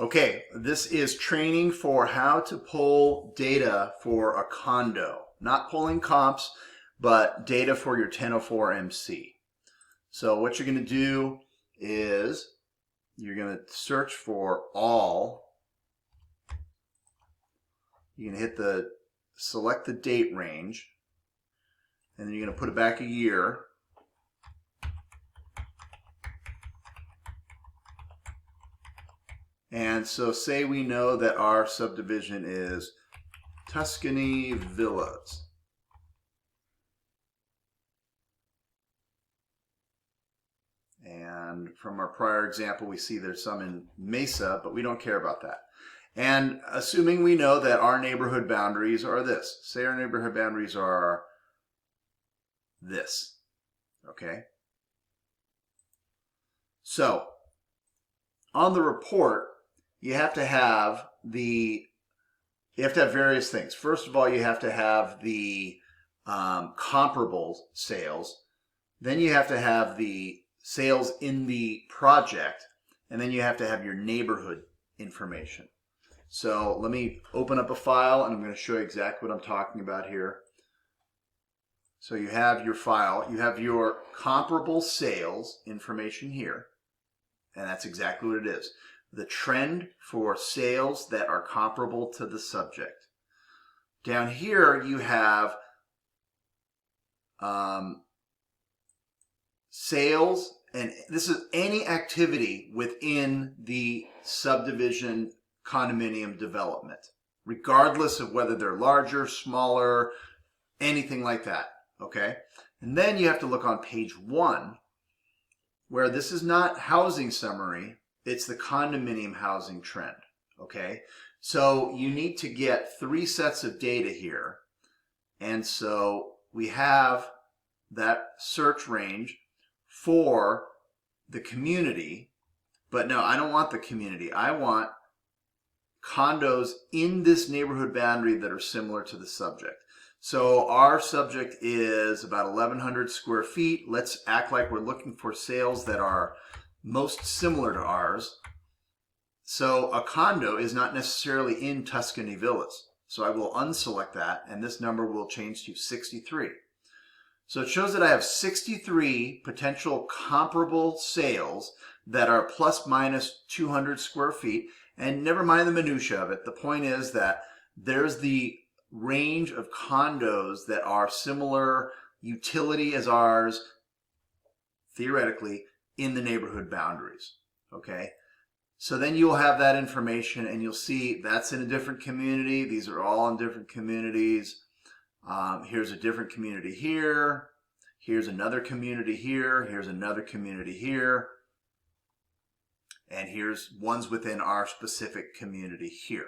Okay, this is training for how to pull data for a condo. Not pulling comps, but data for your 1004 MC. So what you're going to do is you're going to search for all. You're going to hit the select the date range, and then you're going to put it back a year. And so say we know that our subdivision is Tuscany Villas. And from our prior example, we see there's some in Mesa, but we don't care about that. And assuming we know that our neighborhood boundaries are this. Say our neighborhood boundaries are this. Okay? So, on the report, you have to have various things. First of all, you have to have the comparable sales. Then you have to have the sales in the project. And then you have to have your neighborhood information. So let me open up a file and I'm going to show you exactly what I'm talking about here. So you have your file. You have your comparable sales information here. And that's exactly what it is. The trend for sales that are comparable to the subject. Down here you have sales, and this is any activity within the subdivision condominium development, regardless of whether they're larger, smaller, anything like that, okay? And then you have to look on page 1, where this is not housing summary, it's the condominium housing trend, okay? So you need to get 3 sets of data here. And so we have that search range for the community, but no, I don't want the community. I want condos in this neighborhood boundary that are similar to the subject. So our subject is about 1,100 square feet. Let's act like we're looking for sales that are most similar to ours. So a condo is not necessarily in Tuscany Villas. So I will unselect that, and this number will change to 63. So it shows that I have 63 potential comparable sales that are plus minus 200 square feet. And never mind the minutia of it. The point is that there's the range of condos that are similar utility as ours, theoretically, in the neighborhood boundaries, okay? So then you'll have that information and you'll see that's in a different community. These are all in different communities. Here's a different community here. Here's another community here. Here's another community here. And here's ones within our specific community here,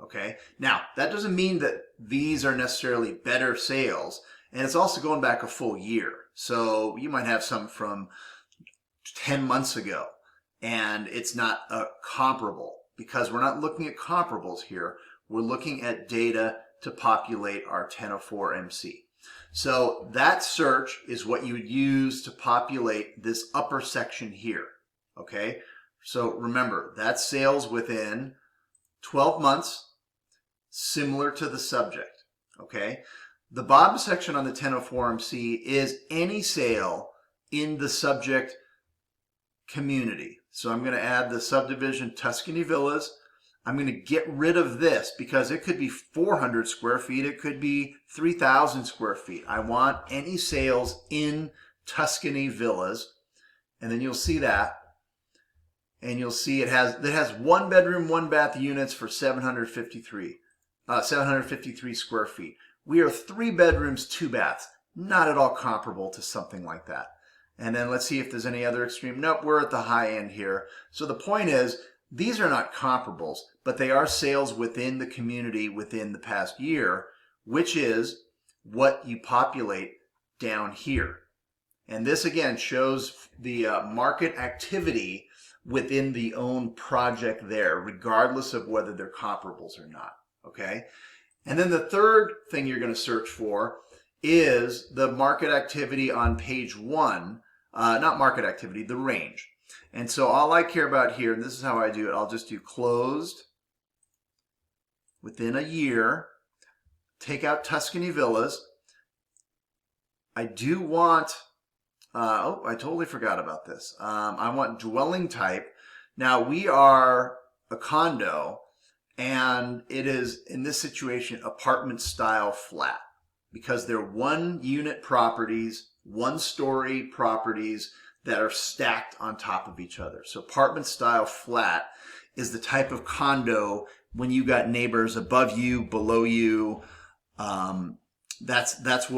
okay? Now, that doesn't mean that these are necessarily better sales, and it's also going back a full year. So you might have some from 10 months ago, and it's not comparable, because we're not looking at comparables here. We're looking at data to populate our 1004 MC. So that search is what you would use to populate this upper section here, okay? So remember, that's sales within 12 months, similar to the subject, okay? The bottom section on the 1004 MC is any sale in the subject community. So I'm going to add the subdivision Tuscany Villas. I'm going to get rid of this because it could be 400 square feet. It could be 3,000 square feet. I want any sales in Tuscany Villas. And then you'll see that. And you'll see it has 1 bedroom, 1 bath units for 753 square feet. We are 3 bedrooms, 2 baths. Not at all comparable to something like that. And then let's see if there's any other extreme. Nope, we're at the high end here. So the point is, these are not comparables, but they are sales within the community within the past year, which is what you populate down here. And this again shows the market activity within the own project there, regardless of whether they're comparables or not, okay? And then the third thing you're going to search for is the market activity on page 1, not market activity, the range. And so all I care about here, and this is how I do it, I'll just do closed within a year, take out Tuscany Villas. I do want, oh, I totally forgot about this. I want dwelling type. Now we are a condo, and it is, in this situation, apartment style flat, because they're one unit properties, one story properties that are stacked on top of each other. So apartment style flat is the type of condo when you got neighbors above you, below you. That's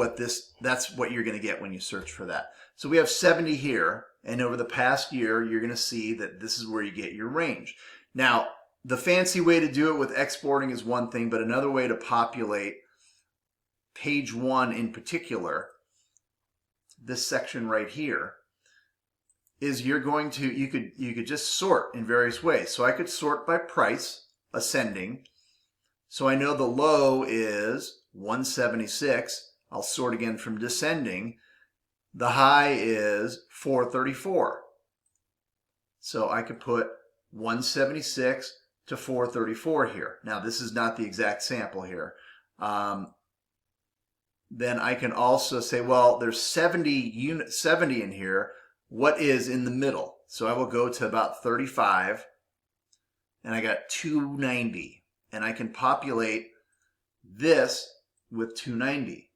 what you're going to get when you search for that. So we have 70 here, and over the past year, you're going to see that this is where you get your range. Now, the fancy way to do it with exporting is one thing, but another way to populate page 1 in particular, this section right here, is you're going to, you could just sort in various ways. So I could sort by price, ascending. So I know the low is 176. I'll sort again from descending. The high is 434. So I could put 176 to 434 here. Now this is not the exact sample here. Then I can also say, well, there's 70 in here. What is in the middle? So I will go to about 35, and I got 290, and I can populate this with 290.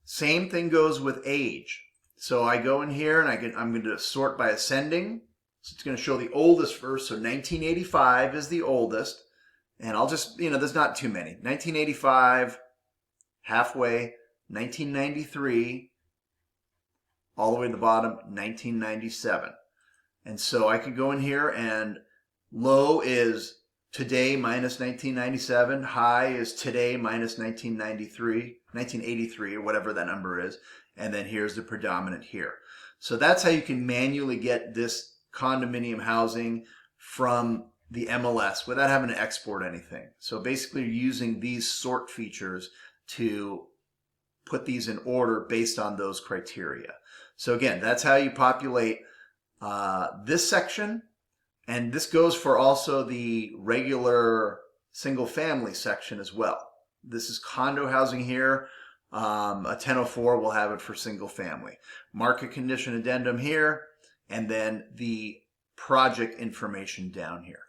Same thing goes with age. So I go in here, and I'm going to sort by ascending. So it's going to show the oldest first. So 1985 is the oldest, and I'll just, there's not too many. 1985, halfway, 1993, all the way to the bottom, 1997. And so I could go in here, and low is today minus 1997, high is today minus 1983, or whatever that number is, and then here's the predominant here. So that's how you can manually get this condominium housing from the MLS without having to export anything. So basically you're using these sort features to put these in order based on those criteria. So again, that's how you populate this section, and this goes for also the regular single family section as well. This is condo housing here. A 1004 will have it for single family. Market condition addendum here, and then the project information down here.